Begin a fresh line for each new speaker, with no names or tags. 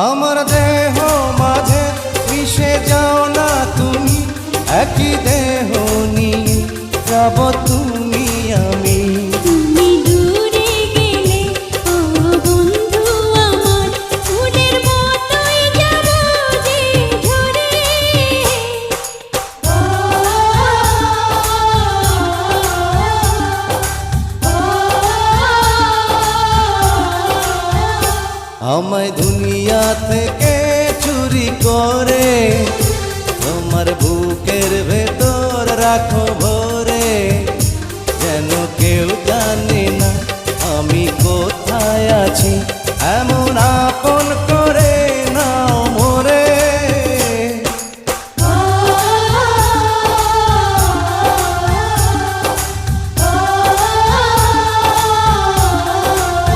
আমার দেহ মাঝে মিশে যাও না তুমি, একই দেহ নিয়ে যাব তুমি আমি।
তুমি দূরে গেলে ও বন্ধু আমার, ফুলের মতোই যাব যে ঝরে।
আমায় দুনিয়া থেকে চুরি করে তোমার বুকের ভেতর রাখো